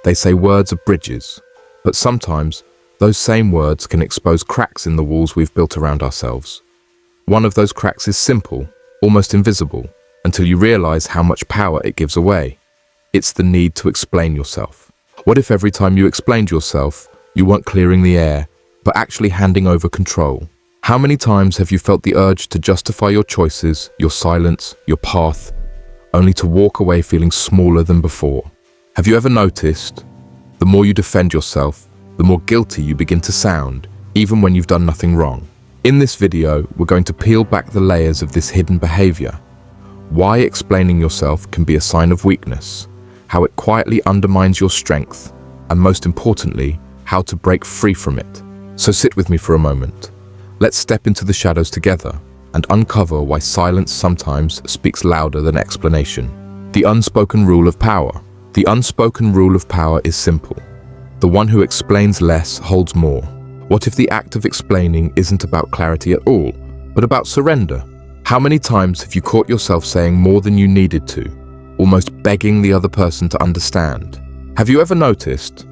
They say words are bridges, but sometimes those same words can expose cracks in the walls we've built around ourselves. One of those cracks is simple, almost invisible, until you realize how much power it gives away. It's the need to explain yourself. What if every time you explained yourself, you weren't clearing the air, but actually handing over control? How many times have you felt the urge to justify your choices, your silence, your path, only to walk away feeling smaller than before? Have you ever noticed, the more you defend yourself, the more guilty you begin to sound, even when you've done nothing wrong? In this video, we're going to peel back the layers of this hidden behavior. Why explaining yourself can be a sign of weakness, how it quietly undermines your strength, and most importantly, how to break free from it. So sit with me for a moment. Let's step into the shadows together and uncover why silence sometimes speaks louder than explanation. The unspoken rule of power. The unspoken rule of power is simple. The one who explains less holds more. What if the act of explaining isn't about clarity at all, but about surrender? How many times have you caught yourself saying more than you needed to, almost begging the other person to understand? Have you ever noticed,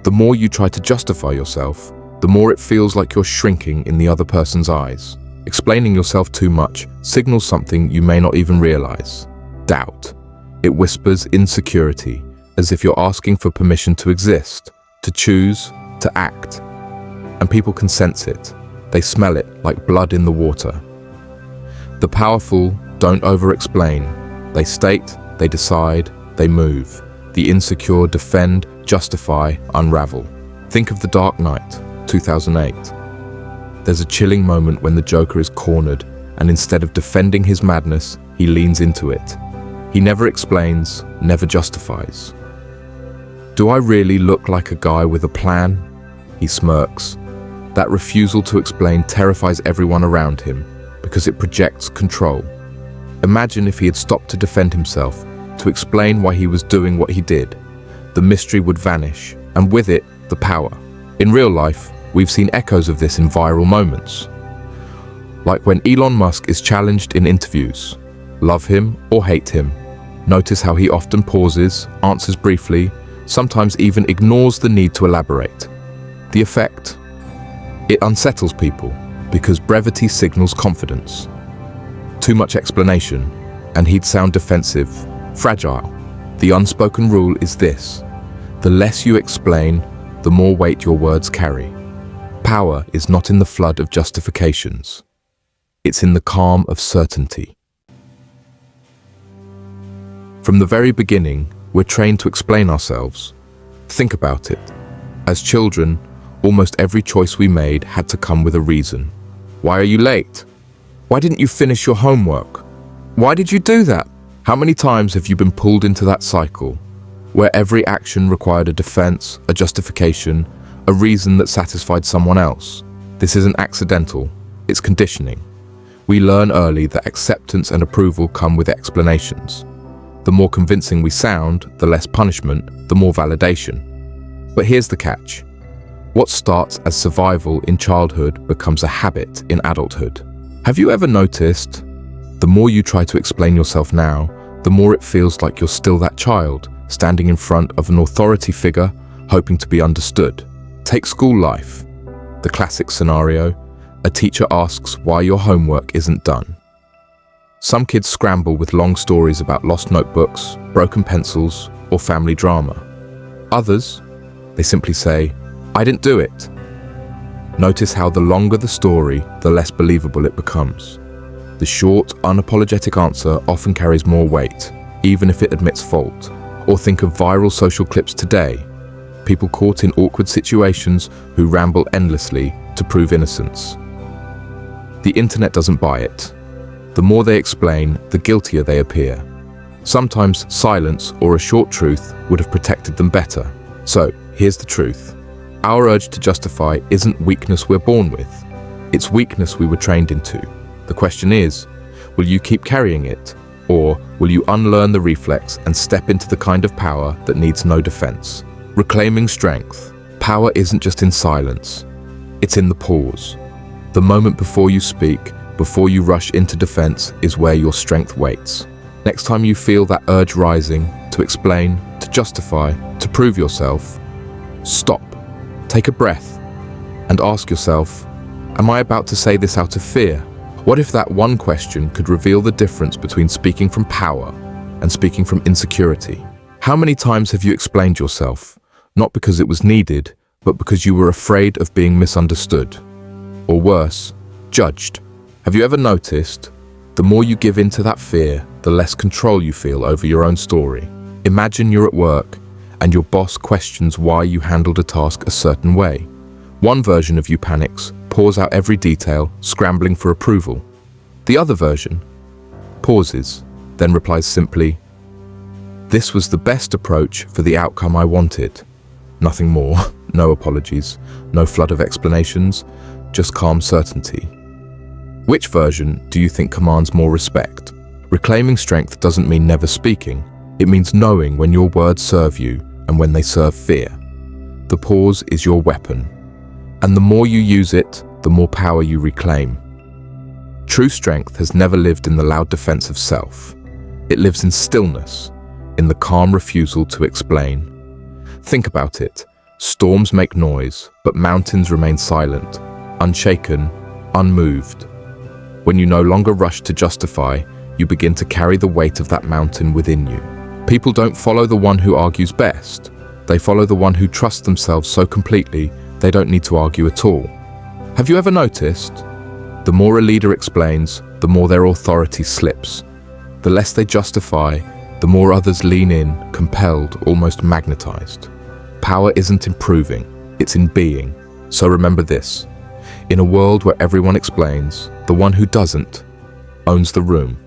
the more you try to justify yourself, the more it feels like you're shrinking in the other person's eyes? Explaining yourself too much signals something you may not even realize. Doubt. It whispers insecurity, as if you're asking for permission to exist, to choose, to act. And people can sense it. They smell it like blood in the water. The powerful don't over-explain. They state, they decide, they move. The insecure defend, justify, unravel. Think of The Dark Knight, 2008. There's a chilling moment when the Joker is cornered, and instead of defending his madness, he leans into it. He never explains, never justifies. Do I really look like a guy with a plan? He smirks. That refusal to explain terrifies everyone around him because it projects control. Imagine if he had stopped to defend himself, to explain why he was doing what he did. The mystery would vanish, and with it, the power. In real life, we've seen echoes of this in viral moments. Like when Elon Musk is challenged in interviews. Love him or hate him. Notice how he often pauses, answers briefly, sometimes even ignores the need to elaborate. The effect? It unsettles people because brevity signals confidence. Too much explanation, and he'd sound defensive, fragile. The unspoken rule is this: the less you explain, the more weight your words carry. Power is not in the flood of justifications. It's in the calm of certainty. From the very beginning, we're trained to explain ourselves. Think about it. As children, almost every choice we made had to come with a reason. Why are you late? Why didn't you finish your homework? Why did you do that? How many times have you been pulled into that cycle, where every action required a defense, a justification, a reason that satisfied someone else? This isn't accidental, it's conditioning. We learn early that acceptance and approval come with explanations. The more convincing we sound, the less punishment, the more validation. But here's the catch. What starts as survival in childhood becomes a habit in adulthood. Have you ever noticed, the more you try to explain yourself now, the more it feels like you're still that child, standing in front of an authority figure, hoping to be understood? Take school life. The classic scenario, a teacher asks why your homework isn't done. Some kids scramble with long stories about lost notebooks, broken pencils, or family drama. Others, they simply say, "I didn't do it." Notice how the longer the story, the less believable it becomes. The short, unapologetic answer often carries more weight, even if it admits fault. Or think of viral social clips today. People caught in awkward situations who ramble endlessly to prove innocence. The internet doesn't buy it. The more they explain, the guiltier they appear. Sometimes silence or a short truth would have protected them better. So, here's the truth. Our urge to justify isn't weakness we're born with. It's weakness we were trained into. The question is, will you keep carrying it? Or will you unlearn the reflex and step into the kind of power that needs no defense? Reclaiming strength. Power isn't just in silence. It's in the pause. The moment before you speak, before you rush into defense, is where your strength waits. Next time you feel that urge rising, to explain, to justify, to prove yourself, stop, take a breath, and ask yourself, am I about to say this out of fear? What if that one question could reveal the difference between speaking from power and speaking from insecurity? How many times have you explained yourself, not because it was needed, but because you were afraid of being misunderstood? Or worse, judged? Have you ever noticed, the more you give in to that fear, the less control you feel over your own story? Imagine you're at work and your boss questions why you handled a task a certain way. One version of you panics, pours out every detail, scrambling for approval. The other version pauses, then replies simply, "This was the best approach for the outcome I wanted." Nothing more, no apologies, no flood of explanations, just calm certainty. Which version do you think commands more respect? Reclaiming strength doesn't mean never speaking. It means knowing when your words serve you and when they serve fear. The pause is your weapon, and the more you use it, the more power you reclaim. True strength has never lived in the loud defense of self. It lives in stillness, in the calm refusal to explain. Think about it. Storms make noise, but mountains remain silent, unshaken, unmoved. When you no longer rush to justify, you begin to carry the weight of that mountain within you. People don't follow the one who argues best. They follow the one who trusts themselves so completely they don't need to argue at all. Have you ever noticed? The more a leader explains, the more their authority slips. The less they justify, the more others lean in, compelled, almost magnetized. Power isn't in proving, it's in being. So remember this. In a world where everyone explains, the one who doesn't owns the room.